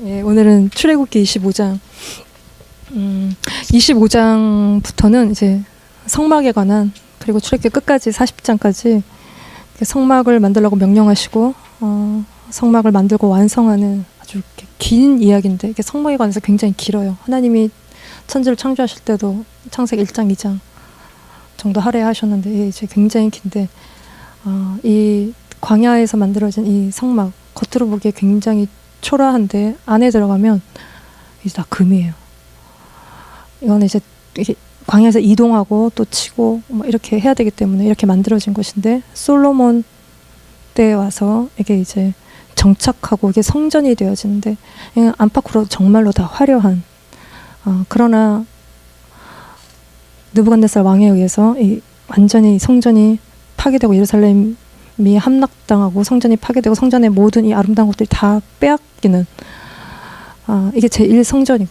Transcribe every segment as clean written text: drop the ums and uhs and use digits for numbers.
예, 오늘은 출애굽기 25장. 25장부터는 이제 성막에 관한, 그리고 출애굽기 끝까지 40장까지 성막을 만들라고 명령하시고 성막을 만들고 완성하는 아주 긴 이야기인데, 이게 성막에 관해서 굉장히 길어요. 하나님이 천지를 창조하실 때도 창세기 1장, 2장 정도 할애하셨는데, 이게 이제 굉장히 긴데, 이 광야에서 만들어진 이 성막, 겉으로 보기에 굉장히 초라한데 안에 들어가면 이제 다 금이에요. 이거는 이제 광야에서 이동하고 또 치고 뭐 이렇게 해야 되기 때문에 이렇게 만들어진 것인데, 솔로몬 때 와서 이게 이제 정착하고 이게 성전이 되어지는데, 안팎으로 정말로 다 화려한, 그러나 느부갓네살 왕에 의해서 이 완전히 성전이 파괴되고 예루살렘이 함락당하고 성전이 파괴되고 성전의 모든 이 아름다운 것들이 다 빼앗기는, 이게 제1성전이고,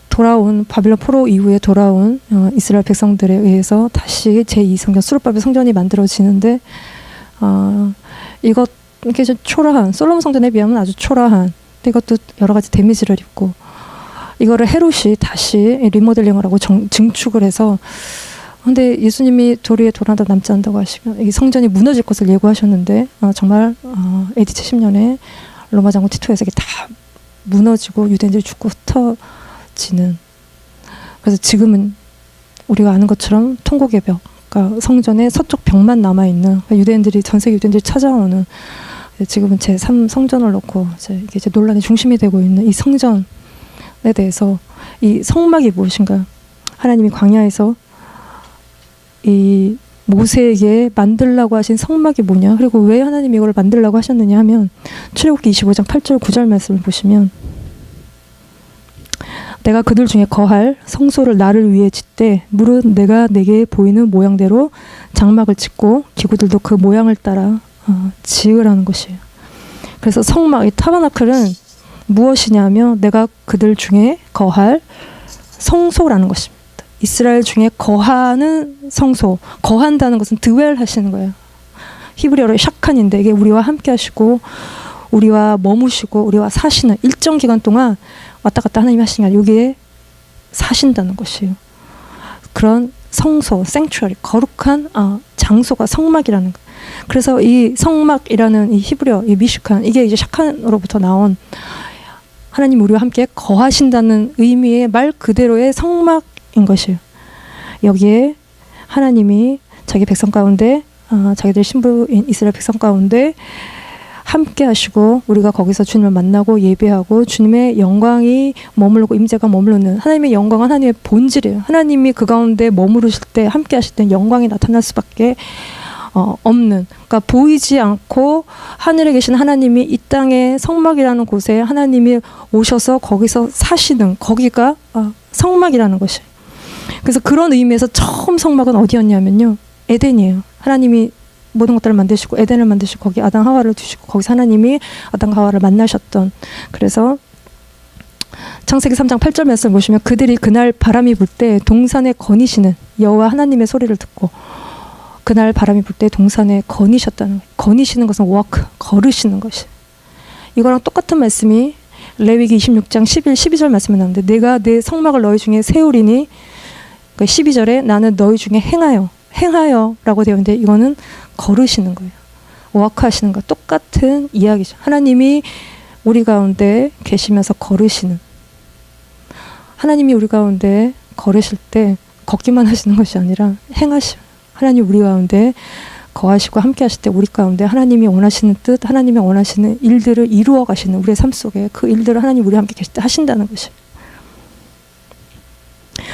돌아온 바빌론 포로 이후에 돌아온 이스라엘 백성들에 의해서 다시 제2성전 수르바벨 성전이 만들어지는데, 이렇게 좀 초라한, 솔로몬 성전에 비하면 아주 초라한, 이것도 여러 가지 데미지를 입고, 이거를 헤롯이 다시 리모델링을 하고 증축을 해서, 근데 예수님이 돌 위에 돌 하나 남지 않는다고 하시면 이 성전이 무너질 것을 예고하셨는데, 정말 AD 70년에 로마 장군 티토에서 이게 다 무너지고 유대인들이 죽고 흩어지는, 그래서 지금은 우리가 아는 것처럼 통곡의 벽, 그러니까 성전의 서쪽 벽만 남아있는, 유대인들이, 전세계 유대인들이 찾아오는, 지금은 제3성전을 놓고 이게 논란의 중심이 되고 있는 이 성전에 대해서, 이 성막이 무엇인가, 하나님이 광야에서 이 모세에게 만들라고 하신 성막이 뭐냐, 그리고 왜 하나님이 이걸 만들라고 하셨느냐 하면, 출애굽기 25장 8절 9절 말씀을 보시면, 내가 그들 중에 거할 성소를 나를 위해 짓되 무릇 내가 내게 보이는 모양대로 장막을 짓고 기구들도 그 모양을 따라 지으라는 것이에요. 그래서 성막, 이 타버나클은 무엇이냐면 내가 그들 중에 거할 성소라는 것입니다. 이스라엘 중에 거하는 성소, 거한다는 것은 드웰 하시는 거예요. 히브리어로 샤칸인데, 이게 우리와 함께 하시고 우리와 머무시고 우리와 사시는, 일정 기간 동안 왔다 갔다 하나님 하시는 게 아니라 여기에 사신다는 것이에요. 그런 성소, sanctuary, 거룩한 장소가 성막이라는 거. 그래서 이 성막이라는 이 히브리어, 이 미슈칸, 이게 이제 샤칸으로부터 나온, 하나님 우리와 함께 거하신다는 의미의 말 그대로의 성막인 것이에요. 여기에 하나님이 자기 백성 가운데, 자기들 신부인 이스라엘 백성 가운데 함께 하시고, 우리가 거기서 주님을 만나고 예배하고 주님의 영광이 머무르고 임재가 머무르는, 하나님의 영광은 하나님의 본질이에요. 하나님이 그 가운데 머무르실 때, 함께 하실 때 영광이 나타날 수밖에 없는, 그러니까 보이지 않고 하늘에 계신 하나님이 이 땅의 성막이라는 곳에 하나님이 오셔서 거기서 사시는, 거기가 성막이라는 것이에요. 그래서 그런 의미에서 처음 성막은 어디였냐면요, 에덴이에요. 하나님이 모든 것들을 만드시고 에덴을 만드시고 거기 아담 하와를 두시고 거기서 하나님이 아담 하와를 만나셨던, 그래서 창세기 3장 8절 말씀 보시면, 그들이 그날 바람이 불 때 동산에 거니시는 여호와 하나님의 소리를 듣고, 그날 바람이 불 때 동산에 거니셨다는, 거니시는 것은 walk, 걸으시는 것이, 이거랑 똑같은 말씀이 레위기 26장 11, 12절 말씀에 나오는데, 내가 내 성막을 너희 중에 세우리니, 12절에 나는 너희 중에 행하여 라고 되어 있는데, 이거는 걸으시는 거예요. 워크 하시는 거, 똑같은 이야기죠. 하나님이 우리 가운데 계시면서 걸으시는, 하나님이 우리 가운데 걸으실 때 걷기만 하시는 것이 아니라 행하시는, 하나님 우리 가운데 거하시고 함께 하실 때 우리 가운데 하나님이 원하시는 뜻, 하나님이 원하시는 일들을 이루어 가시는, 우리의 삶 속에 그 일들을 하나님 우리 함께 계실 때 하신다는 것이에요.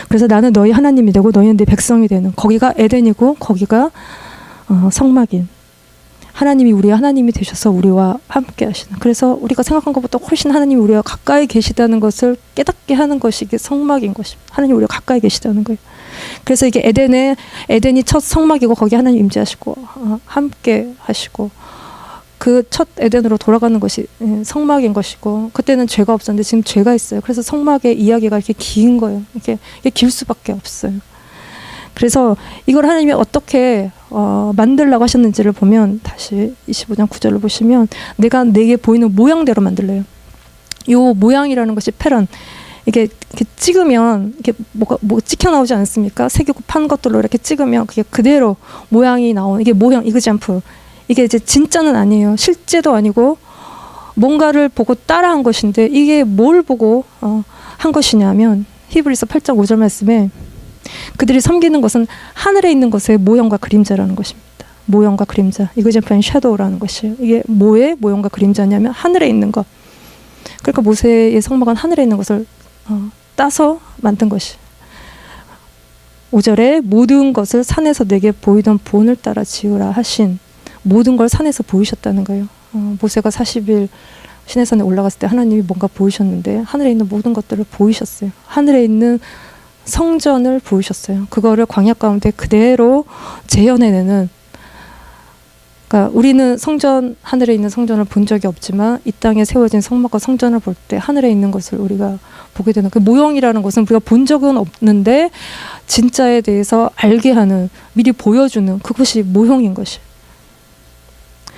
그래서 나는 너희 하나님이 되고 너희는 내 백성이 되는, 거기가 에덴이고 거기가 성막인, 하나님이 우리의 하나님이 되셔서 우리와 함께 하시는, 그래서 우리가 생각한 것보다 훨씬 하나님이 우리와 가까이 계시다는 것을 깨닫게 하는 것이 이게 성막인 것입니다. 하나님이 우리와 가까이 계시다는 거예요. 그래서 이게 에덴이 첫 성막이고 거기 하나님 임재하시고 함께 하시고, 그 첫 에덴으로 돌아가는 것이 성막인 것이고, 그때는 죄가 없었는데 지금 죄가 있어요. 그래서 성막의 이야기가 이렇게 긴 거예요. 이게 길 수밖에 없어요. 그래서 이걸 하나님이 어떻게 만들라고 하셨는지를 보면, 다시 25장 9절을 보시면, 내가 내게 보이는 모양대로 만들래요. 요 모양이라는 것이 페란, 이게 이렇게 찍으면 이게 뭐 찍혀 나오지 않습니까? 색육판 것들로 이렇게 찍으면 그게 그대로 모양이 나오는, 이게 모형 이그잠플. 이게 이제 진짜는 아니에요. 실제도 아니고 뭔가를 보고 따라한 것인데, 이게 뭘 보고 한 것이냐면 히브리서 8장 5절 말씀에 그들이 섬기는 것은 하늘에 있는 것의 모형과 그림자라는 것입니다. 모형과 그림자, 이그잠플 앤 섀도우라는 것이에요. 이게 뭐의 모형과 그림자냐면 하늘에 있는 것. 그러니까 모세의 성막은 하늘에 있는 것을 따서 만든 것이. 5절에 모든 것을 산에서 내게 보이던 본을 따라 지으라 하신, 모든 걸 산에서 보이셨다는 거예요. 모세가 40일 시내산에 올라갔을 때 하나님이 뭔가 보이셨는데 하늘에 있는 모든 것들을 보이셨어요. 하늘에 있는 성전을 보이셨어요. 그거를 광야 가운데 그대로 재현해내는, 그러니까 우리는 성전, 하늘에 있는 성전을 본 적이 없지만 이 땅에 세워진 성막과 성전을 볼 때 하늘에 있는 것을 우리가 보게 되는, 그 모형이라는 것은 우리가 본 적은 없는데 진짜에 대해서 알게 하는, 미리 보여주는, 그것이 모형인 것이.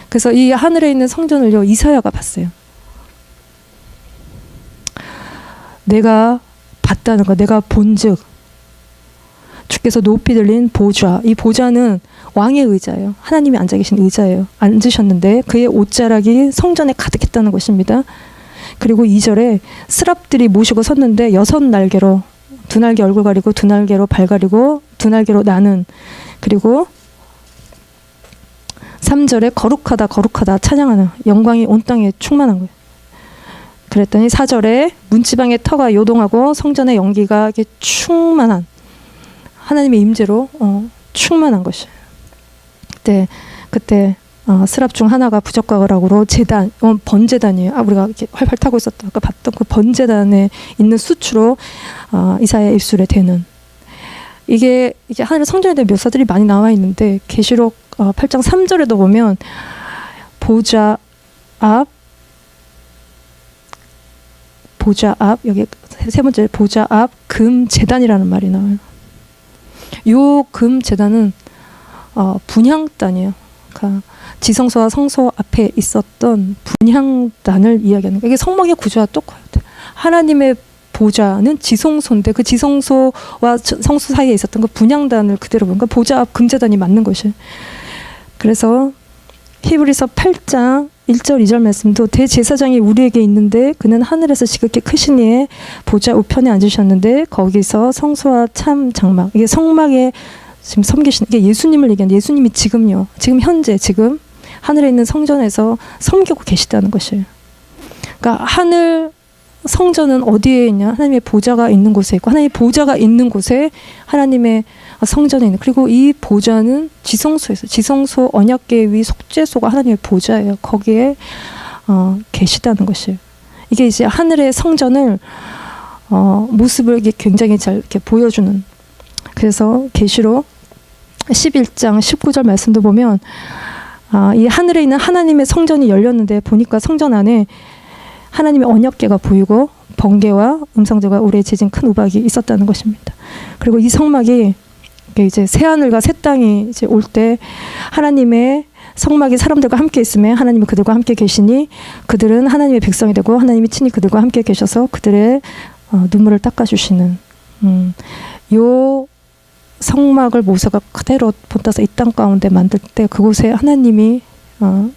그래서 이 하늘에 있는 성전을요, 이사야가 봤어요. 내가 봤다는 거, 내가 본즉 주께서 높이 들린 보좌, 이 보좌는 왕의 의자예요. 하나님이 앉아 계신 의자예요. 앉으셨는데 그의 옷자락이 성전에 가득했다는 것입니다. 그리고 2절에 스랍들이 모시고 섰는데 6날개로, 2날개 얼굴 가리고 2날개로 발 가리고 2날개로 나는, 그리고 3절에 거룩하다 거룩하다 찬양하는, 영광이 온 땅에 충만한 거예요. 그랬더니 4절에 문지방의 터가 요동하고 성전의 연기가 이렇게 충만한, 하나님의 임재로 충만한 것이에요. 그때 스랍 중 하나가 부적과락으로 제단, 번제단이에요. 우리가 이렇게 활활 타고 있었던, 아까 봤던 그 번제단에 있는 수추로 이사야의 입술에 대는, 이게 하늘 성전에 대한 묘사들이 많이 나와 있는데 계시록 8장 3절에도 보면 보좌 앞, 여기 세 번째 보좌 앞 금 제단이라는 말이 나와요. 요 금 제단은 분향단이에요. 그러니까 지성소와 성소 앞에 있었던 분향단을 이야기하는 거예요. 이게 성막의 구조와 똑같아요. 하나님의 보좌는 지성소인데 그 지성소와 성소 사이에 있었던 그 분향단을 그대로 보니까 보좌 앞 금제단이 맞는 것이에요. 그래서 히브리서 8장 1절 2절 말씀도 대제사장이 우리에게 있는데 그는 하늘에서 지극히 크신 이의 보좌 우편에 앉으셨는데 거기서 성소와 참 장막, 이게 성막에 지금 섬기시는, 이게 예수님을 얘기하는, 예수님이 지금 현재 하늘에 있는 성전에서 섬기고 계시다는 것이에요. 그러니까 하늘 성전은 어디에 있냐? 하나님의 보좌가 있는 곳에 있고, 하나님의 보좌가 있는 곳에 하나님의 성전에 있는, 그리고 이 보좌는 지성소에서, 지성소 언약궤 위 속죄소가 하나님의 보좌예요. 거기에 계시다는 것이에요. 이게 이제 하늘의 성전을 모습을 이게 굉장히 잘 이렇게 보여주는. 그래서 계시록 11장 19절 말씀도 보면 이 하늘에 있는 하나님의 성전이 열렸는데 보니까 성전 안에 하나님의 언약궤가 보이고 번개와 음성들과 우레에 재진 큰 우박이 있었다는 것입니다. 그리고 이 성막이 이제 새 하늘과 새 땅이 이제 올 때 하나님의 성막이 사람들과 함께 있음에 하나님이 그들과 함께 계시니 그들은 하나님의 백성이 되고 하나님이 친히 그들과 함께 계셔서 그들의 눈물을 닦아주시는, 요 성막을 모세가 그대로 본따서 이 땅 가운데 만들 때 그곳에 하나님이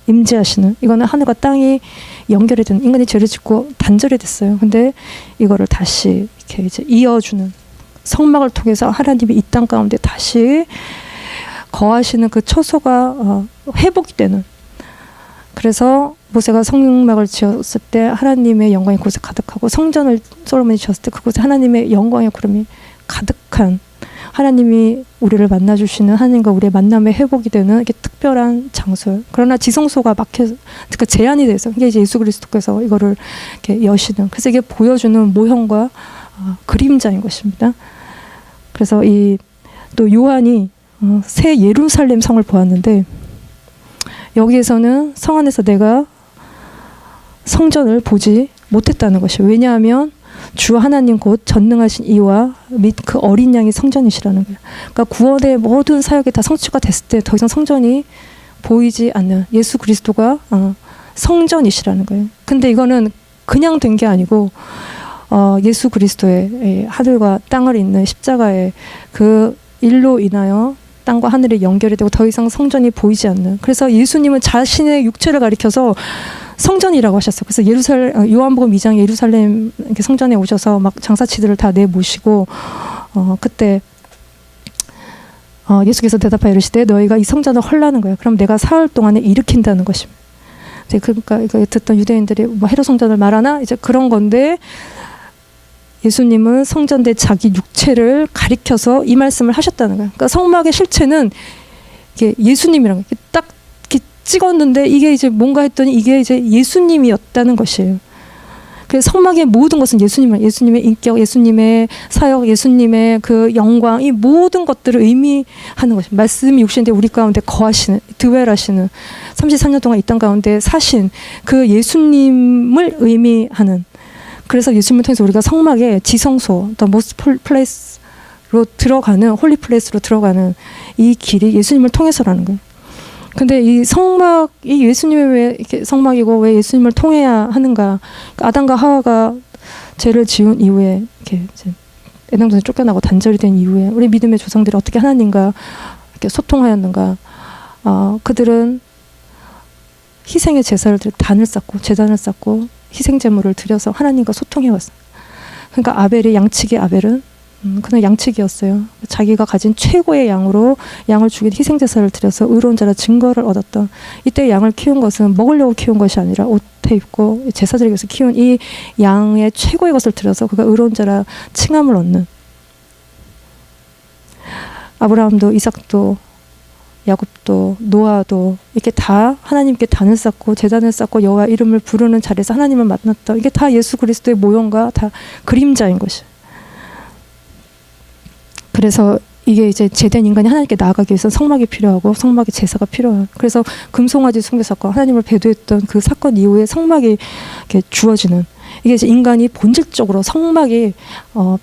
임재하시는, 이거는 하늘과 땅이 연결이 된, 인간이 죄를 짓고 단절이 됐어요. 근데 이거를 다시 이렇게 이제 이어주는, 성막을 통해서 하나님이 이 땅 가운데 다시 거하시는 그 처소가 회복이 되는. 그래서 모세가 성막을 지었을 때 하나님의 영광이 그곳에 가득하고, 성전을 솔로몬이 지었을 때 그곳에 하나님의 영광의 구름이 가득한, 하나님이 우리를 만나주시는, 하나님과 우리의 만남의 회복이 되는 이렇게 특별한 장소예요. 그러나 지성소가 그러니까 제한이 돼서, 이게 이제 예수 그리스도께서 이거를 이렇게 여시는, 그래서 이게 보여주는 모형과 그림자인 것입니다. 그래서 또 요한이 새 예루살렘 성을 보았는데, 여기에서는 성 안에서 내가 성전을 보지 못했다는 것이에요. 왜냐하면 주 하나님 곧 전능하신 이와 및 그 어린 양이 성전이시라는 거예요. 그러니까 구원의 모든 사역이 다 성취가 됐을 때 더 이상 성전이 보이지 않는 예수 그리스도가 성전이시라는 거예요. 근데 이거는 그냥 된 게 아니고 예수 그리스도의 하늘과 땅을 잇는 십자가의 그 일로 인하여 땅과 하늘이 연결이 되고 더 이상 성전이 보이지 않는, 그래서 예수님은 자신의 육체를 가리켜서 성전이라고 하셨어요. 그래서 요한복음 2장 예루살렘 성전에 오셔서 막 장사치들을 다 내모시고 그때 예수께서 대답하여 이르시되 너희가 이 성전을 헐라는 거야. 그럼 내가 사흘 동안에 일으킨다는 것입니다. 그러니까 이거 듣던 유대인들이 뭐 헤롯 성전을 말하나 이제 그런 건데, 예수님은 성전대 자기 육체를 가리켜서 이 말씀을 하셨다는 거예요. 그러니까 성막의 실체는 이게 예수님이라는 거예요. 딱 이렇게 찍었는데 이게 이제 뭔가 했더니 이게 이제 예수님이었다는 것이에요. 그래서 성막의 모든 것은 예수님의 인격, 예수님의 사역, 예수님의 그 영광, 이 모든 것들을 의미하는 것입니다. 말씀이 육신인데 우리 가운데 거하시는, 드웰하시는, 33년 동안 이 땅 가운데 사신 그 예수님을 의미하는, 그래서 예수님을 통해서 우리가 성막의 지성소, the most place로 들어가는, 홀리 플레이스로 들어가는 이 길이 예수님을 통해서라는 거예요. 근데 이 성막이 예수님의 왜 이렇게 성막이고 왜 예수님을 통해야 하는가? 아담과 하와가 죄를 지은 이후에 이렇게 이제 에덴동산에 쫓겨나고 단절이 된 이후에 우리 믿음의 조상들이 어떻게 하나님과 이렇게 소통하였는가? 그들은 희생의 제사를 단을 쌓고 제단을 쌓고 희생 제물을 드려서 하나님과 소통해 왔어요. 그러니까 양치기 아벨은 그냥 양치기였어요. 자기가 가진 최고의 양으로 양을 죽인 희생제사를 드려서 의로운 자라 증거를 얻었던, 이때 양을 키운 것은 먹으려고 키운 것이 아니라 옷에 입고 제사드리기 위해서 키운 이 양의 최고의 것을 드려서 그가 의로운 자라 칭함을 얻는, 아브라함도 이삭도 야곱도 노아도 이렇게 다 하나님께 단을 쌓고 제단을 쌓고 여호와 이름을 부르는 자리에서 하나님을 만났던, 이게 다 예수 그리스도의 모형과 다 그림자인 것이에요. 그래서 이게 이제 제된 인간이 하나님께 나아가기 위해서 성막이 필요하고 성막의 제사가 필요해요. 그래서 금송아지 숭배 사건, 하나님을 배도했던 그 사건 이후에 성막이 이렇게 주어지는, 이게 이제 인간이 본질적으로 성막이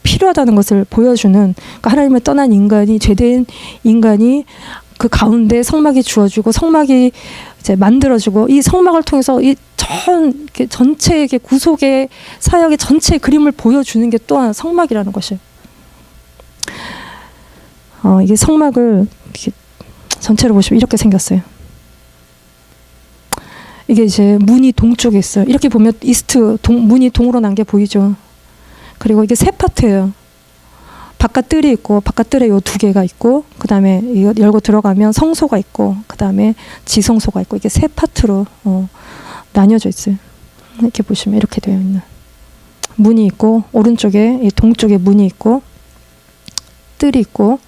필요하다는 것을 보여주는, 그러니까 하나님을 떠난 인간이, 죄된 인간이 그 가운데 성막이 주어지고 성막이 이제 만들어지고, 이 성막을 통해서 이 전체의 구속의 사역의 전체의 그림을 보여주는 게 또한 성막이라는 것이에요. 이게 성막을 이렇게 전체로 보시면 이렇게 생겼어요. 이게 이제 문이 동쪽에 있어요. 이렇게 보면 문이 동으로 난 게 보이죠. 그리고 이게 세 파트예요. 바깥 뜰이 있고, 바깥 뜰에 요 두 개가 있고, 그 다음에 이거 열고 들어가면 성소가 있고, 그 다음에 지성소가 있고, 이게 세 파트로 나뉘어져 있어요. 이렇게 보시면 이렇게 되어 있는 문이 있고, 오른쪽에 이 동쪽에 문이 있고 뜰이 있고,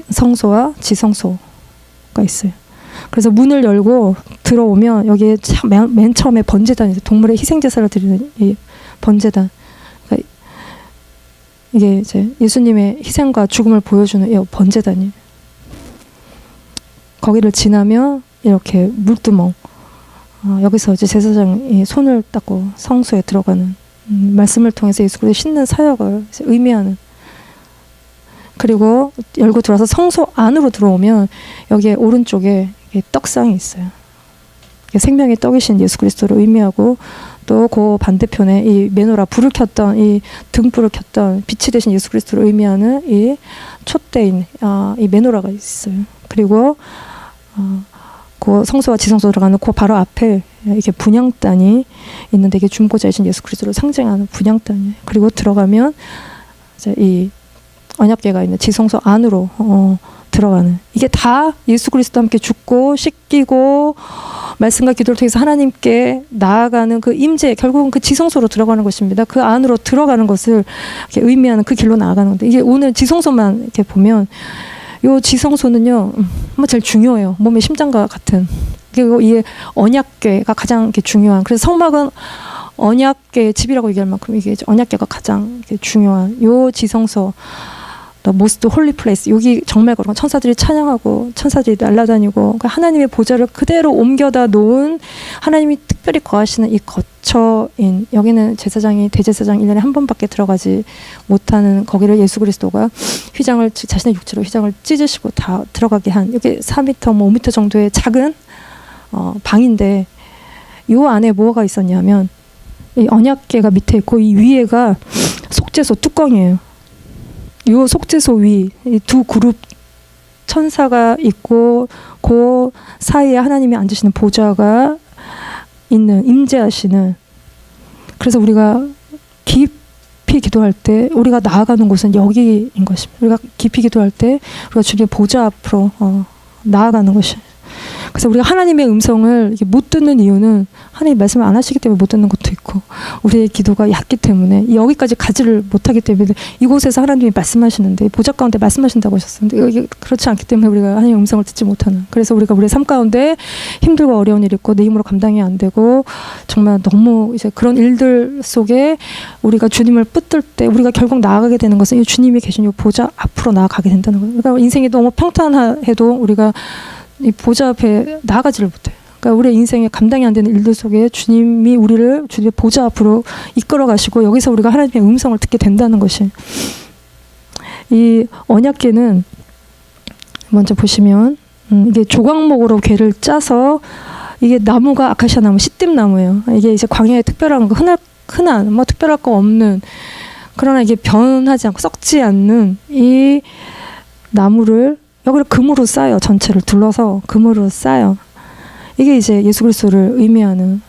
성소와 지성소가 있어요. 그래서 문을 열고 들어오면 여기에 맨 처음에 번제단이 있어요. 동물의 희생제사를 드리는 이 번제단. 그러니까 이게 이제 예수님의 희생과 죽음을 보여주는 이 번제단이에요. 거기를 지나면 이렇게 물두멍. 여기서 이제 제사장이 손을 닦고 성소에 들어가는, 말씀을 통해서 예수 그리스도의 씻는 사역을 의미하는. 그리고 열고 들어와서 성소 안으로 들어오면 여기에 오른쪽에 떡상이 있어요. 생명의 떡이신 예수 그리스도를 의미하고, 또 그 반대편에 이 메노라, 불을 켰던, 이 등불을 켰던 빛이 되신 예수 그리스도를 의미하는 이 촛대인 이 메노라가 있어요. 그리고 그 성소와 지성소 들어가는 그 바로 앞에 이렇게 분향단이 있는데, 이게 중보자이신 예수 그리스도를 상징하는 분향단이에요. 그리고 들어가면 이제 이 언약궤가 있는 지성소 안으로 들어가는, 이게 다 예수 그리스도와 함께 죽고 씻기고 말씀과 기도를 통해서 하나님께 나아가는 그 임재, 결국은 그 지성소로 들어가는 것입니다. 그 안으로 들어가는 것을 이렇게 의미하는 그 길로 나아가는 건데, 이게 오늘 지성소만 이렇게 보면, 요 지성소는요 제일 중요해요. 몸의 심장과 같은. 그리고 이 언약궤가 가장 이렇게 중요한, 그래서 성막은 언약궤의 집이라고 얘기할 만큼 이게 언약궤가 가장 중요한 요 지성소, most holy place, 여기 정말 그런 천사들이 찬양하고 천사들이 날아다니고, 그러니까 하나님의 보좌를 그대로 옮겨다 놓은, 하나님이 특별히 거하시는 이 거처인, 여기는 제사장이 대제사장 1년에 한 번밖에 들어가지 못하는, 거기를 예수 그리스도가 자신의 육체로 휘장을 찢으시고 다 들어가게 한, 여기 4m, 5m 정도의 작은 방인데, 요 안에 뭐가 있었냐면 이 언약궤가 밑에 있고 이 위에가 속죄소 뚜껑이에요. 요 속죄소 위 이 두 그룹 천사가 있고 그 사이에 하나님이 앉으시는 보좌가 있는 임재하시는. 그래서 우리가 깊이 기도할 때 우리가 나아가는 곳은 여기인 것입니다. 우리가 깊이 기도할 때 우리가 주님의 보좌 앞으로 나아가는 것이. 그래서 우리가 하나님의 음성을 못 듣는 이유는 하나님 말씀을 안 하시기 때문에 못 듣는 것도 있고 우리의 기도가 얕기 때문에 여기까지 가지를 못하기 때문에 이곳에서 하나님이 말씀하시는데 보좌 가운데 말씀하신다고 하셨는데 여기 그렇지 않기 때문에 우리가 하나님의 음성을 듣지 못하는. 그래서 우리가 우리의 삶 가운데 힘들고 어려운 일이 있고 내 힘으로 감당이 안 되고 정말 너무 이제 그런 일들 속에 우리가 주님을 붙들 때 우리가 결국 나아가게 되는 것은 이 주님이 계신 이 보좌 앞으로 나아가게 된다는 거예요. 그러니까 인생이 너무 평탄해도 우리가 이 보좌 앞에 나아가지를 못해요. 그러니까 우리의 인생에 감당이 안 되는 일들 속에 주님이 우리를 주님의 보좌 앞으로 이끌어 가시고 여기서 우리가 하나님의 음성을 듣게 된다는 것이. 이 언약궤는 먼저 보시면 이게 조각목으로 궤를 짜서 이게 나무가 아카시아 나무, 시띠나무예요. 이게 이제 광야에 특별한 거 흔한 뭐 특별할 거 없는 그러나 이게 변하지 않고 썩지 않는 이 나무를 여기를 금으로 쌓아요. 전체를 둘러서 금으로 쌓아요. 이게 이제 예수 그리스도를 의미하는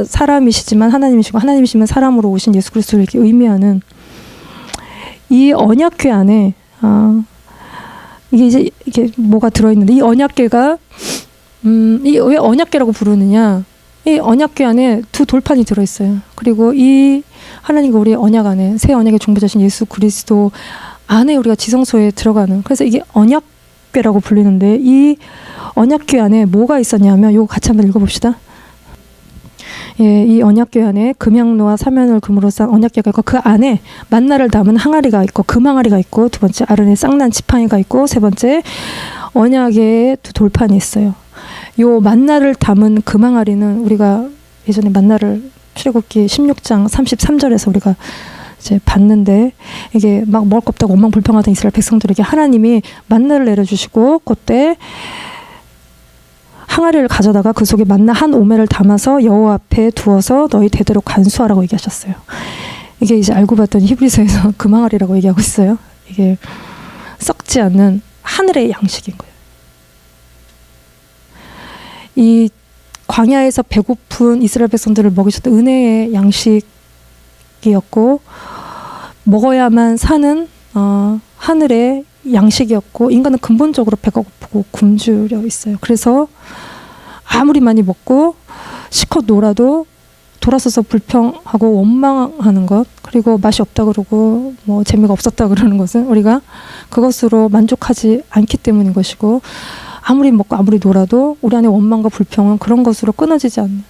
사람이시지만 하나님이시고 하나님이시면 사람으로 오신 예수 그리스도를 이렇게 의미하는 이 언약궤 안에 이게 이제 이게 뭐가 들어있는데 이 언약궤가 이 왜 언약궤라고 부르느냐? 이 언약궤 안에 두 돌판이 들어있어요. 그리고 이 하나님과 우리의 언약 안에 새 언약의 중보자신 예수 그리스도 안에 우리가 지성소에 들어가는. 그래서 이게 언약궤라고 불리는데 이 언약궤 안에 뭐가 있었냐면 이거 같이 한번 읽어봅시다. 예, 이 언약궤 안에 금향로와 사면을 금으로 싼 언약궤가 있고 그 안에 만나를 담은 항아리가 있고 금항아리가 있고 두 번째 아론의 쌍난 지팡이가 있고 세 번째 언약의 두 돌판이 있어요. 요 만나를 담은 금항아리는 우리가 예전에 만나를 출애굽기 16장 33절에서 우리가 이제 봤는데 이게 막 먹을 것 없다고 원망불평하던 이스라엘 백성들에게 하나님이 만나를 내려주시고 그때 항아리를 가져다가 그 속에 만나 한 오멜을 담아서 여호와 앞에 두어서 너희 대대로 간수하라고 얘기하셨어요. 이게 이제 알고 봤더니 히브리서에서 금항아리라고 얘기하고 있어요. 이게 썩지 않는 하늘의 양식인 거예요. 이 광야에서 배고픈 이스라엘 백성들을 먹이셨던 은혜의 양식이었고 먹어야만 사는 하늘의 양식이었고 인간은 근본적으로 배가 고프고 굶주려 있어요. 그래서 아무리 많이 먹고 실컷 놀아도 돌아서서 불평하고 원망하는 것 그리고 맛이 없다 그러고 뭐 재미가 없었다 그러는 것은 우리가 그것으로 만족하지 않기 때문인 것이고 아무리 먹고 아무리 놀아도 우리 안에 원망과 불평은 그런 것으로 끊어지지 않는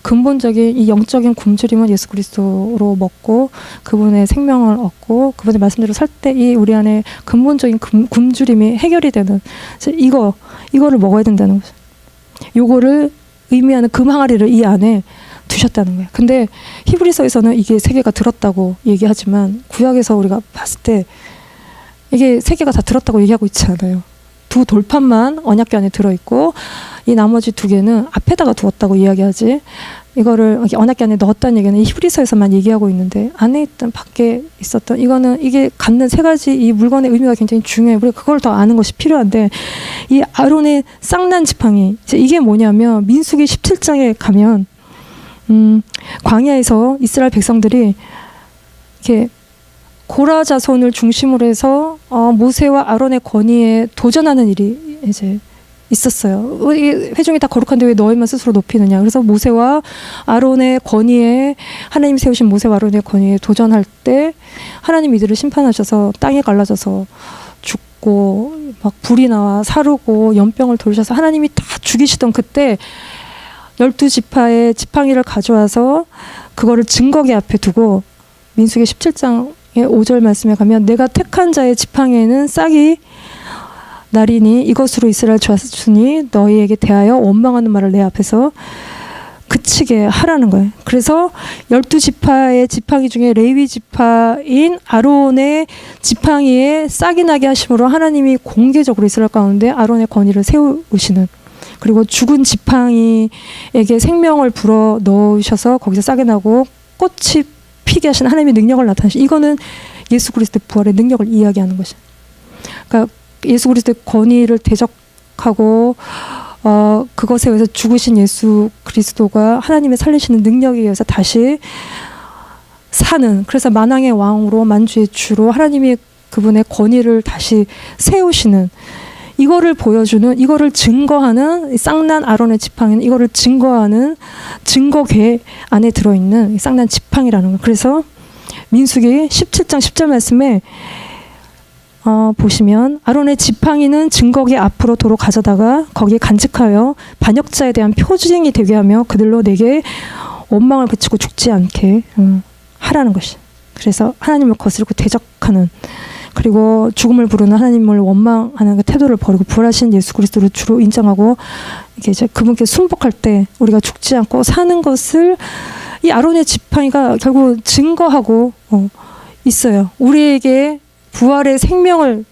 근본적인 이 영적인 굶주림은 예수 그리스도로 먹고 그분의 생명을 얻고 그분의 말씀대로 살 때 이 우리 안에 근본적인 굶주림이 해결이 되는 이거를 먹어야 된다는 거죠. 요거를 의미하는 금항아리를 이 안에 두셨다는 거예요. 근데 히브리서에서는 이게 세 개가 들었다고 얘기하지만 구약에서 우리가 봤을 때 이게 세 개가 다 들었다고 얘기하고 있지 않아요. 두 돌판만 언약궤 안에 들어있고 이 나머지 두 개는 앞에다가 두었다고 이야기하지 이거를 언약궤 안에 넣었다는 얘기는 히브리서에서만 얘기하고 있는데 안에 있던 밖에 있었던 이게 갖는 세 가지 이 물건의 의미가 굉장히 중요해요. 우리가 그걸 더 아는 것이 필요한데 이 아론의 쌍난 지팡이 이게 뭐냐면 민수기 17장에 가면 광야에서 이스라엘 백성들이 이렇게 고라 자손을 중심으로 해서 모세와 아론의 권위에 도전하는 일이 이제 있었어요. 회중이 다 거룩한데 왜 너희만 스스로 높이느냐. 그래서 모세와 아론의 권위에 하나님 세우신 모세와 아론의 권위에 도전할 때 하나님 이들을 심판하셔서 땅에 갈라져서 죽고 막 불이 나와 사르고 연병을 돌리셔서 하나님이 다 죽이시던 그때 12지파의 지팡이를 가져와서 그거를 증거계 앞에 두고 민수기 17장 5절 말씀에 가면 내가 택한 자의 지팡이에는 싹이 나리니 이것으로 이스라엘 좌수니 너희에게 대하여 원망하는 말을 내 앞에서 그치게 하라는 거예요. 그래서 12지파의 지팡이 중에 레위 지파인 아론의 지팡이에 싹이 나게 하심으로 하나님이 공개적으로 이스라엘 가운데 아론의 권위를 세우시는 그리고 죽은 지팡이에게 생명을 불어 넣으셔서 거기서 싹이 나고 꽃이 피게 하신 하나님의 능력을 나타내시. 이거는 예수 그리스도의 부활의 능력을 이야기하는 것이에요. 그러니까 예수 그리스도의 권위를 대적하고 그것에 의해서 죽으신 예수 그리스도가 하나님의 살리시는 능력에 의해서 다시 사는, 그래서 만왕의 왕으로 만주의 주로 하나님이 그분의 권위를 다시 세우시는, 이거를 보여주는, 이거를 증거하는 쌍난 아론의 지팡이는 이거를 증거하는 증거궤 안에 들어있는 쌍난 지팡이라는 거예요. 그래서 민수기 17장 10절 말씀에 보시면 아론의 지팡이는 증거궤 앞으로 도로 가져다가 거기에 간직하여 반역자에 대한 표징이 되게 하며 그들로 내게 원망을 그치고 죽지 않게 하라는 것이. 그래서 하나님을 거스르고 대적하는, 그리고 죽음을 부르는 하나님을 원망하는 그 태도를 버리고 부활하신 예수 그리스도를 주로 인정하고 이게 이제 그분께 순복할 때 우리가 죽지 않고 사는 것을 이 아론의 지팡이가 결국 증거하고 있어요. 우리에게 부활의 생명을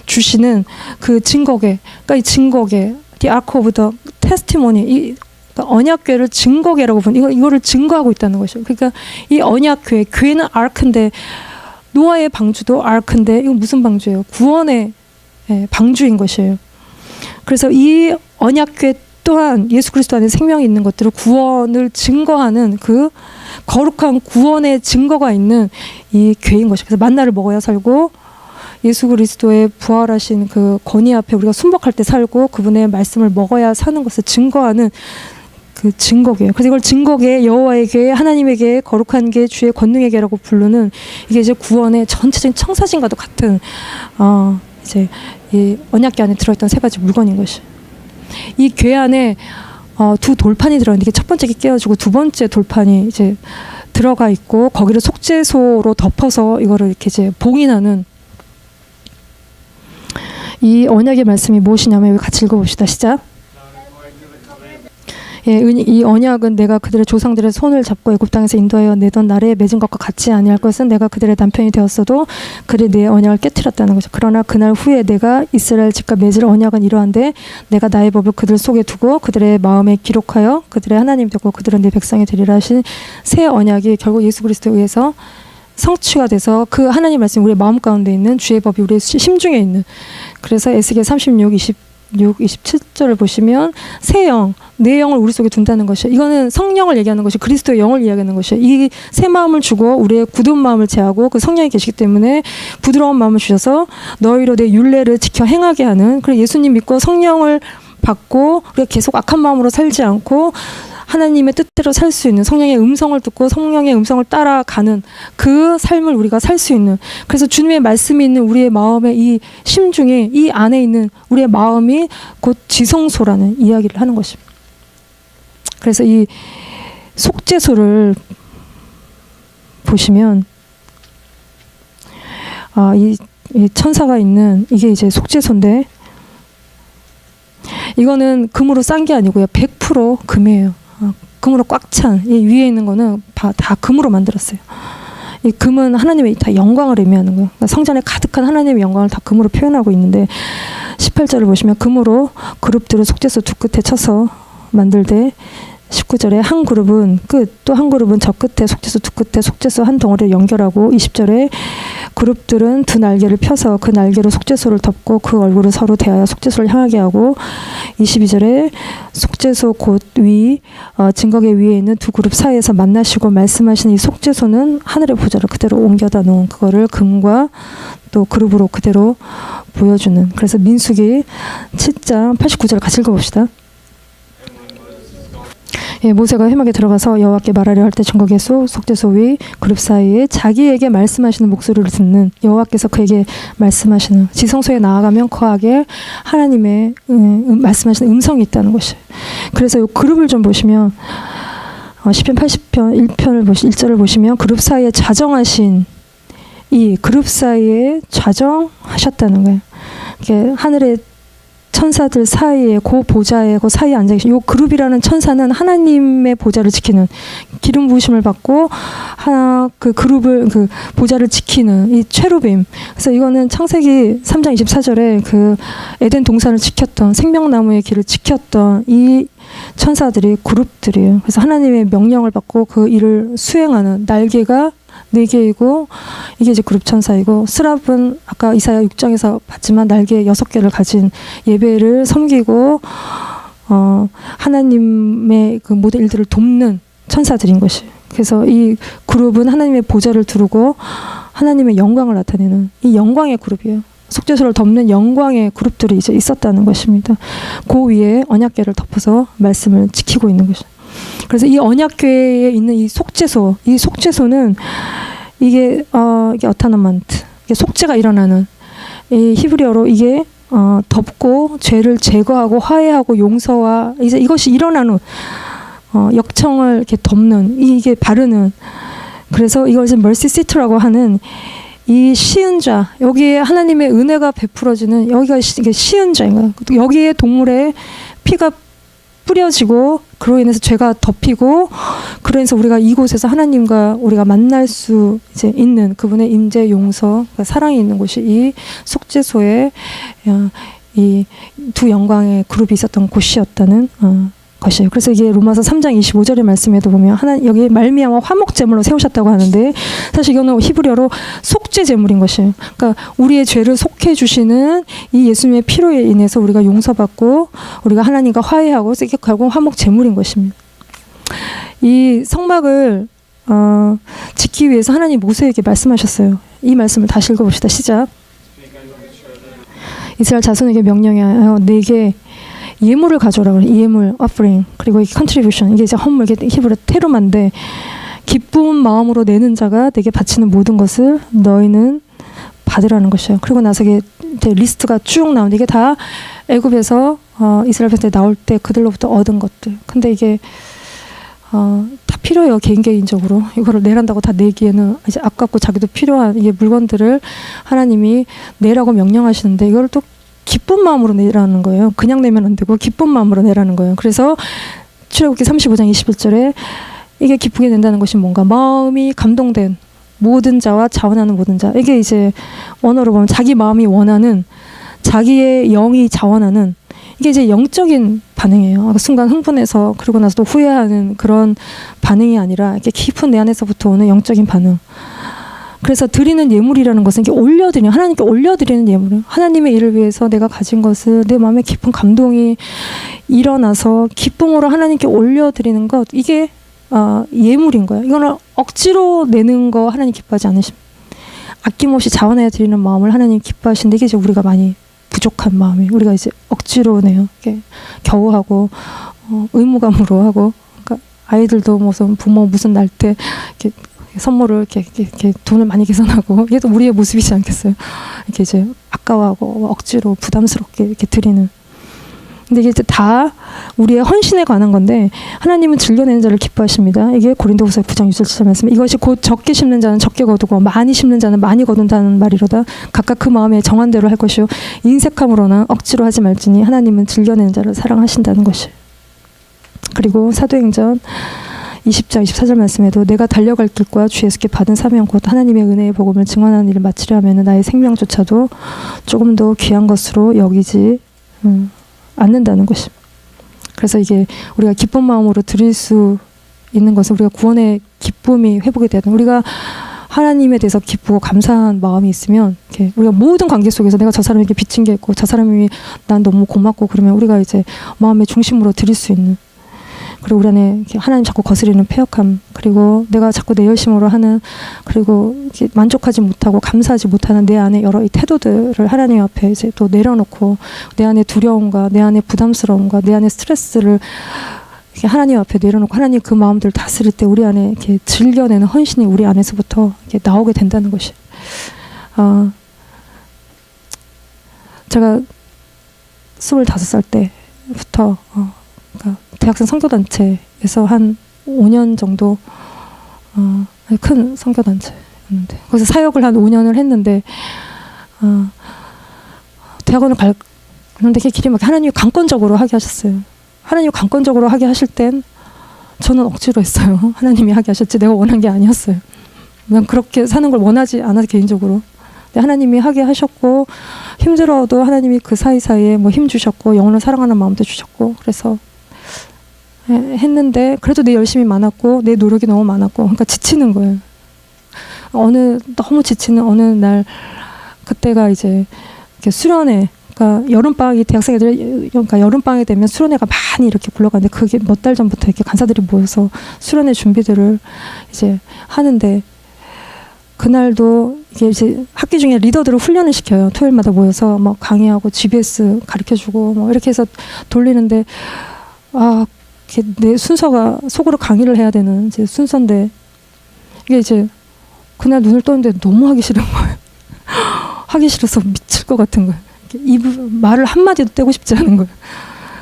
주시는 그 증거궤, 그러니까 이 증거궤, the ark of the testimony, 이 그러니까 언약궤를 증거궤라고 부르는, 이거를 증거하고 있다는 것이죠. 그러니까 이 언약궤, 궤는 아크인데 노아의 방주도 아크인데 이건 무슨 방주예요? 구원의 방주인 것이에요. 그래서 이 언약궤 또한 예수 그리스도 안에 생명이 있는 것들을 구원을 증거하는 그 거룩한 구원의 증거가 있는 이 궤인 것이에요. 그래서 만나를 먹어야 살고 예수 그리스도의 부활하신 그 권위 앞에 우리가 순복할 때 살고 그분의 말씀을 먹어야 사는 것을 증거하는 그 증거궤예요. 그래서 이걸 증거궤, 여호와에게, 하나님에게, 거룩한 궤, 주의 권능에게라고 부르는, 이게 이제 구원의 전체적인 청사진과도 같은 이제 이 언약궤 안에 들어있던 세 가지 물건인 것이. 이 궤 안에 두 돌판이 들어있는데 이게 첫 번째 게 깨어지고 두 번째 돌판이 이제 들어가 있고 거기를 속죄소로 덮어서 이거를 이렇게 이제 봉인하는, 이 언약의 말씀이 무엇이냐면 같이 읽어봅시다. 시작. 이 언약은 내가 그들의 조상들의 손을 잡고 애굽 땅에서 인도하여 내던 날에 맺은 것과 같지 아니할 것은 내가 그들의 남편이 되었어도 그들이 내 언약을 깨트렸다는 거죠. 그러나 그날 후에 내가 이스라엘 집과 맺을 언약은 이러한데 내가 나의 법을 그들 속에 두고 그들의 마음에 기록하여 그들의 하나님이 되고 그들은 내 백성이 되리라 하신 새 언약이 결국 예수 그리스도에 의해서 성취가 돼서 그 하나님 말씀이 우리의 마음 가운데 있는 주의 법이 우리의 심중에 있는, 그래서 에스겔 36, 27절을 보시면 새 영, 내 영을 우리 속에 둔다는 것이에요. 이거는 성령을 얘기하는 것이 그리스도의 영을 이야기하는 것이에요. 이 새 마음을 주고 우리의 굳은 마음을 제하고 그 성령이 계시기 때문에 부드러운 마음을 주셔서 너희로 내 율례를 지켜 행하게 하는, 그리고 예수님 믿고 성령을 받고 우리가 계속 악한 마음으로 살지 않고 하나님의 뜻대로 살 수 있는, 성령의 음성을 듣고 성령의 음성을 따라가는 그 삶을 우리가 살 수 있는, 그래서 주님의 말씀이 있는 우리의 마음의 이 심중에, 이 안에 있는 우리의 마음이 곧 지성소라는 이야기를 하는 것입니다. 그래서 이 속죄소를 보시면 이 천사가 있는 이게 이제 속죄소인데 이거는 금으로 싼 게 아니고요. 100% 금이에요. 금으로 꽉 찬, 이 위에 있는 거는 다 금으로 만들었어요. 이 금은 하나님의 다 영광을 의미하는 거예요. 그러니까 성전에 가득한 하나님의 영광을 다 금으로 표현하고 있는데 18절을 보시면 금으로 그룹들을 속죄소 두 끝에 쳐서 만들되 19절에 한 그룹은 끝, 또 한 그룹은 저 끝에 속죄소 두 끝에 속죄소 한 덩어리를 연결하고 20절에 그룹들은 두 날개를 펴서 그 날개로 속죄소를 덮고 그 얼굴을 서로 대하여 속죄소를 향하게 하고 22절에 속죄소 곧 위, 증거궤 위에 있는 두 그룹 사이에서 만나시고 말씀하신 이 속죄소는 하늘의 보좌를 그대로 옮겨다 놓은 그거를 금과 또 그룹으로 그대로 보여주는, 그래서 민수기 7장 89절 같이 읽어봅시다. 모세가 회막에 들어가서 여호와께 말하려 할 때 증거궤 속 속죄소 위 그룹 사이에 자기에게 말씀하시는 목소리를 듣는, 여호와께서 그에게 말씀하시는, 지성소에 나아가면 거하게 하나님의 말씀하시는 음성이 있다는 것이에요. 그래서 이 그룹을 좀 보시면 시편 80편 1편을 1절을 보시면 그룹 사이에 좌정하신, 이 그룹 사이에 좌정하셨다는 거예요. 이게 하늘의 천사들 사이에 그 보좌에 그 사이에 앉아 계신 요 그룹이라는 천사는 하나님의 보좌를 지키는, 기름 부으심을 받고 하나 그 그룹을 그 보좌를 지키는 이 체루빔. 그래서 이거는 창세기 3장 24절에 그 에덴 동산을 지켰던 생명나무의 길을 지켰던 이 천사들이 그룹들이에요. 그래서 하나님의 명령을 받고 그 일을 수행하는 날개가 4개이고 이게 이제 그룹 천사이고 스랍은 아까 이사야 6장에서 봤지만 날개 6개를 가진 예배를 섬기고 하나님의 그 모든 일들을 돕는 천사들인 것이. 그래서 이 그룹은 하나님의 보좌를 두르고 하나님의 영광을 나타내는 이 영광의 그룹이에요. 속죄소를 덮는 영광의 그룹들이 이제 있었다는 것입니다. 그 위에 언약궤를 덮어서 말씀을 지키고 있는 것이죠. 그래서 이 언약궤에 있는 이 속죄소는 이게 어타너먼트, 이게 속죄가 일어나는 이 히브리어로 이게 덮고 죄를 제거하고 화해하고 용서와 이제 이것이 일어나는 역청을 이렇게 덮는 이게 바르는. 그래서 이걸 이제 mercy seat라고 하는 이 시은 자, 여기에 하나님의 은혜가 베풀어지는 여기가 이게 시은 자인 거예요. 여기에 동물의 피가 뿌려지고 그로 인해서 죄가 덮이고 그래서 우리가 이곳에서 하나님과 우리가 만날 수 이제 있는 그분의 임재 용서 그러니까 사랑이 있는 곳이 이 속죄소에 이 두 영광의 그룹이 있었던 곳이었다는 것이에요. 그래서 이게 로마서 3장 25절의 말씀에도 보면 여기 말미암아 화목 제물로 세우셨다고 하는데 사실 이거는 히브리어로 속죄 제물인 것이에요. 그러니까 우리의 죄를 속해 주시는 이 예수님의 피로 인해서 우리가 용서받고 우리가 하나님과 화해하고 이게 결국 화목 제물인 것입니다. 이 성막을 짓기 위해서 하나님 모세에게 말씀하셨어요. 이 말씀을 다시 읽어봅시다. 시작. 이스라엘 자손에게 명령하여 내게 예물을 가져오라 그래. 예물, offering, 그리고 이 contribution, 이게 이제 헌물, 이게 히브리 테루마인데 기쁜 마음으로 내는 자가 내게 바치는 모든 것을 너희는 받으라는 것이에요. 그리고 나서 이게 리스트가 쭉 나오는데 이게 다 애굽에서 이스라엘 백성들이 나올 때 그들로부터 얻은 것들. 근데 이게 다 필요해요. 개인적으로 이거를 내란다고 다 내기에는 이제 아깝고 자기도 필요한 이게 물건들을 하나님이 내라고 명령하시는데 이걸 또 기쁜 마음으로 내라는 거예요. 그냥 내면 안 되고 기쁜 마음으로 내라는 거예요. 그래서 출애굽기 35장 21절에 이게 기쁘게 낸다는 것이 뭔가 마음이 감동된 모든 자와 자원하는 모든 자. 이게 이제 원어로 보면 자기 마음이 원하는 자기의 영이 자원하는 이게 이제 영적인 반응이에요. 순간 흥분해서 그러고 나서 또 후회하는 그런 반응이 아니라 이렇게 깊은 내 안에서부터 오는 영적인 반응. 그래서 드리는 예물이라는 것은 이게 올려드리는 하나님께 올려드리는 예물이에요. 하나님의 일을 위해서 내가 가진 것을 내 마음에 깊은 감동이 일어나서 기쁨으로 하나님께 올려드리는 것 이게 예물인 거예요. 이거는 억지로 내는 거 하나님 기뻐하지 않으십니다. 아낌없이 자원하여 드리는 마음을 하나님 기뻐하시는데 이게 이제 우리가 많이 부족한 마음이에요. 우리가 이제 억지로 내요. 이렇게 겨우 하고 의무감으로 하고 그러니까 아이들도 무슨 부모 무슨 날 때 이렇게 선물을 이렇게 돈을 많이 계산하고 이게 또 우리의 모습이지 않겠어요? 이렇게 이제 아까워하고 억지로 부담스럽게 이렇게 드리는. 근데 이게 이제 다 우리의 헌신에 관한 건데 하나님은 즐겨내는 자를 기뻐하십니다. 이게 고린도후서 9장 6절 말씀. 이것이 곧 적게 심는 자는 적게 거두고 많이 심는 자는 많이 거둔다는 말이로다. 각각 그 마음에 정한 대로 할 것이요 인색함으로나 억지로 하지 말지니 하나님은 즐겨내는 자를 사랑하신다는 것이에요. 그리고 사도행전 20장 24절 말씀에도 내가 달려갈 길과 주 예수께 받은 사명 곧 하나님의 은혜의 복음을 증언하는 일을 마치려 하면 나의 생명조차도 조금 더 귀한 것으로 여기지 않는다는 것입니다. 그래서 이게 우리가 기쁜 마음으로 드릴 수 있는 것은 우리가 구원의 기쁨이 회복이 되는 우리가 하나님에 대해서 기쁘고 감사한 마음이 있으면 이렇게 우리가 모든 관계 속에서 내가 저 사람에게 빚진 게 있고 저 사람이 난 너무 고맙고 그러면 우리가 이제 마음의 중심으로 드릴 수 있는 그리고 우리 안에 하나님 자꾸 거스리는 패역함 그리고 내가 자꾸 내 열심으로 하는 그리고 이렇게 만족하지 못하고 감사하지 못하는 내 안에 여러 이 태도들을 하나님 앞에 이제 또 내려놓고 내 안에 두려움과 내 안에 부담스러움과 내 안에 스트레스를 이렇게 하나님 앞에 내려놓고 하나님 그 마음들을 다스릴 때 우리 안에 이렇게 즐겨내는 헌신이 우리 안에서부터 이렇게 나오게 된다는 것이. 제가 25살 때부터 그러니까 대학생 선교단체에서 한 5년 정도 큰 선교단체였는데 거기서 사역을 한 5년을 했는데 대학원을 갔는데 길이 막 하나님이 강권적으로 하게 하셨어요. 하나님이 강권적으로 하게 하실 땐 저는 억지로 했어요. 하나님이 하게 하셨지 내가 원한 게 아니었어요. 난 그렇게 사는 걸 원하지 않아서 개인적으로. 근데 하나님이 하게 하셨고 힘들어도 하나님이 그 사이사이에 뭐 힘 주셨고 영혼을 사랑하는 마음도 주셨고 그래서 했는데 그래도 내 열심이 많았고 내 노력이 너무 많았고 그러니까 지치는 거예요. 너무 지치는 어느 날 그때가 이제 이렇게 수련회 그러니까 여름방학이 대학생애들 그러니까 여름방학이 되면 수련회가 많이 이렇게 굴러가는데 그게 몇 달 전부터 이렇게 간사들이 모여서 수련회 준비들을 이제 하는데 그날도 이게 이제 학기 중에 리더들을 훈련을 시켜요. 토요일마다 모여서 뭐 강의하고 GBS 가르쳐주고 뭐 이렇게 해서 돌리는데 내 순서가 속으로 강의를 해야 되는 이제 순서인데 이게 이제 그날 눈을 떴는데 너무 하기 싫은 거예요. 하기 싫어서 미칠 것 같은 거예요. 말을 한마디도 떼고 싶지 않은 거예요.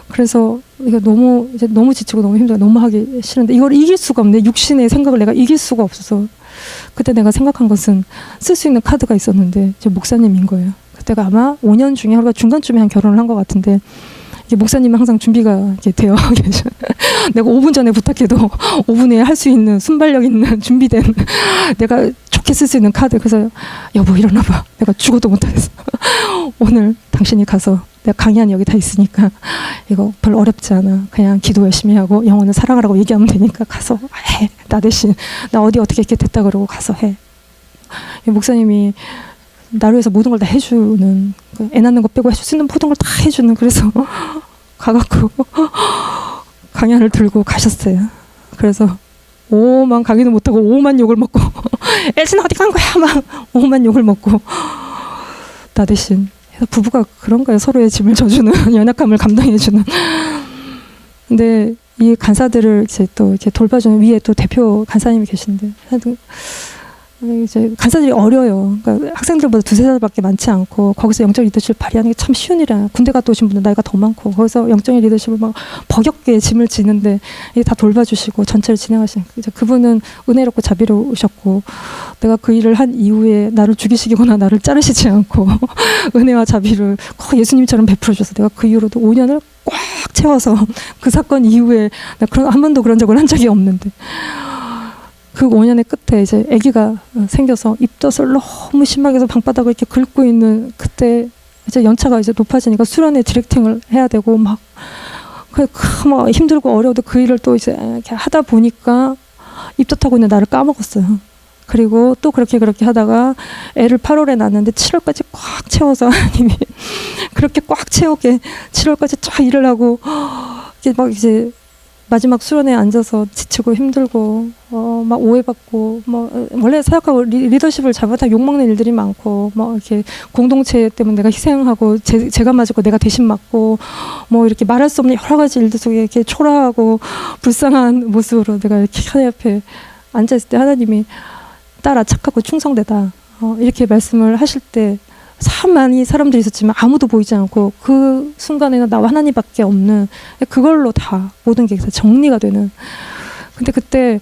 그래서 이게 너무 지치고 너무 힘들어 너무 하기 싫은데 이걸 이길 수가 없네. 육신의 생각을 내가 이길 수가 없어서 그때 내가 생각한 것은 쓸 수 있는 카드가 있었는데 제 목사님인 거예요. 그때가 아마 5년 중에 하루가 중간쯤에 한 결혼을 한 것 같은데 이게 목사님은 항상 준비가 이렇게 되어 계셔. 내가 5분 전에 부탁해도 5분 내에 할 수 있는 순발력 있는 준비된 내가 좋게 쓸 수 있는 카드. 그래서 여보 일어나봐. 내가 죽어도 못하겠어. 오늘 당신이 가서 내가 강의한 여기 다 있으니까 이거 별로 어렵지 않아. 그냥 기도 열심히 하고 영혼을 사랑하라고 얘기하면 되니까 가서 해. 나 대신 나 어디 어떻게 이렇게 됐다 그러고 가서 해. 목사님이 나를 위해서 모든 걸 다 해주는 애 낳는 거 빼고 해줄 수 있는 모든 걸 다 해주는 그래서 가갖고 강연을 들고 가셨어요. 그래서 오만 강의도 못하고 오만 욕을 먹고 엘슨 어디 간 거야 막 오만 욕을 먹고 나 대신 부부가 그런 거예요. 서로의 짐을 져주는 연약함을 감당해주는. 근데 이 간사들을 이제 또 이렇게 돌봐주는 위에 또 대표 간사님이 계신데 이제 간사들이 어려요. 그러니까 학생들보다 2-3살밖에 많지 않고 거기서 영적 리더십을 발휘하는 게 참 쉬운 일이 아니야. 군대 갔다 오신 분들 나이가 더 많고 거기서 영적인 리더십을 막 버겁게 짐을 지는데 이게 다 돌봐주시고 전체를 진행하시는 이제 그분은 은혜롭고 자비로우셨고 내가 그 일을 한 이후에 나를 죽이시거나 나를 자르시지 않고 은혜와 자비를 예수님처럼 베풀어 주셔서 내가 그 이후로도 5년을 꽉 채워서 그 사건 이후에 나 한 번도 그런 적을 한 적이 없는데 그 5년의 끝에 이제 아기가 생겨서 입덧을 너무 심하게 해서 방바닥을 이렇게 긁고 있는 그때 이제 연차가 이제 높아지니까 수련회 디렉팅을 해야 되고 막 힘들고 어려워도 그 일을 또 이제 이렇게 하다 보니까 입덧하고 있는 나를 까먹었어요. 그리고 또 그렇게 하다가 애를 8월에 낳았는데 7월까지 꽉 채워서 하나님이 그렇게 꽉 채우게 7월까지 쫙 일을 하고 이제 마지막 수련회에 앉아서 지치고 힘들고 막 오해받고 뭐 원래 사역하고 리더십을 잡아다 욕먹는 일들이 많고 뭐 이렇게 공동체 때문에 내가 희생하고 제가 맞고 내가 대신 맞고 뭐 이렇게 말할 수 없는 여러 가지 일들 속에 이렇게 초라하고 불쌍한 모습으로 내가 이렇게 하나님 앞에 앉아있을 때 하나님이 딸아 착하고 충성되다 이렇게 말씀을 하실 때 참 많이 사람들이 있었지만 아무도 보이지 않고 그 순간에는 나와 하나님밖에 없는 그걸로 다 모든 게 정리가 되는. 근데 그때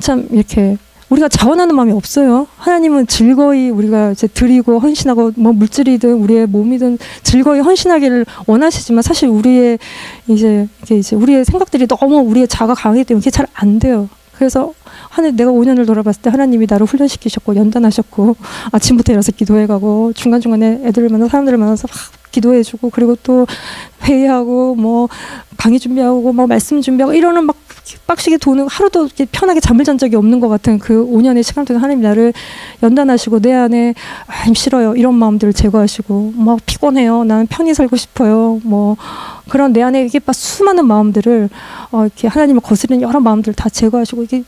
참 이렇게 우리가 자원하는 마음이 없어요. 하나님은 즐거이 우리가 이제 드리고 헌신하고 뭐 물질이든 우리의 몸이든 즐거이 헌신하기를 원하시지만 사실 우리의 이제 우리의 생각들이 너무 우리의 자가 강하기 때문에 그게 잘 안 돼요. 그래서 내가 5년을 돌아봤을 때 하나님이 나를 훈련시키셨고 연단하셨고 아침부터 일어나서 기도해가고 중간중간에 애들을 만나서 사람들을 만나서 막 기도해주고 그리고 또 회의하고 뭐 강의 준비하고 뭐 말씀 준비하고 이러는 막 빡시게 도는 하루도 이렇게 편하게 잠을 잔 적이 없는 것 같은 그 5년의 시간 동안 하나님이 나를 연단하시고 내 안에 힘들어요 이런 마음들을 제거하시고 막 피곤해요 나는 편히 살고 싶어요 뭐 그런 내 안에 이게 막 수많은 마음들을 이렇게 하나님을 거스르는 여러 마음들을 다 제거하시고 이게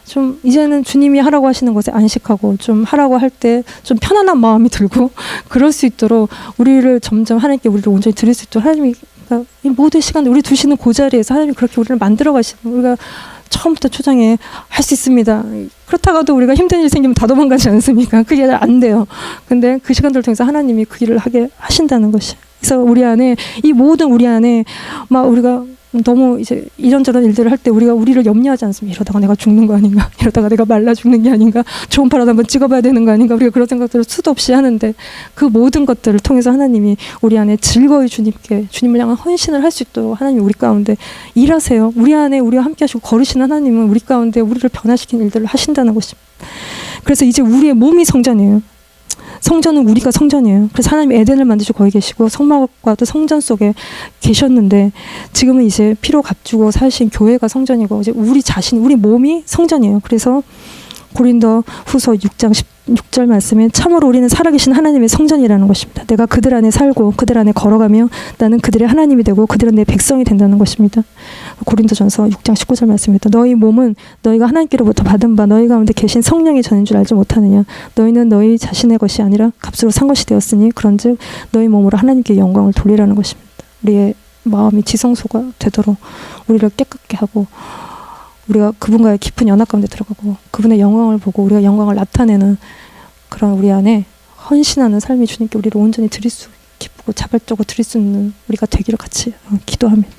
좀 이제는 주님이 하라고 하시는 것에 안식하고 좀 하라고 할 때 좀 편안한 마음이 들고 그럴 수 있도록 우리를 점점 하나님께 우리를 온전히 드릴 수 있도록 하나님이 그러니까 이 모든 시간을 우리 두시는 그 자리에서 하나님이 그렇게 우리를 만들어 가시는 우리가 처음부터 초장에 할 수 있습니다. 그렇다가도 우리가 힘든 일 생기면 다 도망가지 않습니까? 그게 안 돼요. 근데 그 시간들을 통해서 하나님이 그 일을 하게 하신다는 것이. 그래서 우리 안에 이 모든 우리 안에 막 우리가 너무 이제 이런저런 일들을 할 때 우리가 우리를 염려하지 않습니다. 이러다가 내가 죽는 거 아닌가? 이러다가 내가 말라 죽는 게 아닌가? 초음파라도 한번 찍어봐야 되는 거 아닌가? 우리가 그런 생각들을 수도 없이 하는데 그 모든 것들을 통해서 하나님이 우리 안에 즐거이 주님을 향한 헌신을 할 수 있도록 하나님이 우리 가운데 일하세요. 우리 안에 우리와 함께 하시고 거르시는 하나님은 우리 가운데 우리를 변화시키는 일들을 하신다는 것입니다. 그래서 이제 우리의 몸이 성전이에요. 성전은 우리가 성전이에요. 그래서 하나님 에덴을 만드시고 거기 계시고 성막과도 성전 속에 계셨는데 지금은 이제 피로 값주고 사신 교회가 성전이고 이제 우리 자신, 우리 몸이 성전이에요. 그래서 고린도 후서 6장 16절 말씀에 참으로 우리는 살아계신 하나님의 성전이라는 것입니다. 내가 그들 안에 살고 그들 안에 걸어가며 나는 그들의 하나님이 되고 그들은 내 백성이 된다는 것입니다. 고린도전서 6장 19절 말씀입니다. 너희 몸은 너희가 하나님께로부터 받은 바 너희 가운데 계신 성령의 전인 줄 알지 못하느냐. 너희는 너희 자신의 것이 아니라 값으로 산 것이 되었으니 그런즉 너희 몸으로 하나님께 영광을 돌리라는 것입니다. 우리의 마음이 지성소가 되도록 우리를 깨끗게 하고 우리가 그분과의 깊은 연합 가운데 들어가고 그분의 영광을 보고 우리가 영광을 나타내는 그런 우리 안에 헌신하는 삶이 주님께 우리를 온전히 드릴 수 기쁘고 자발적으로 드릴 수 있는 우리가 되기를 같이 기도합니다.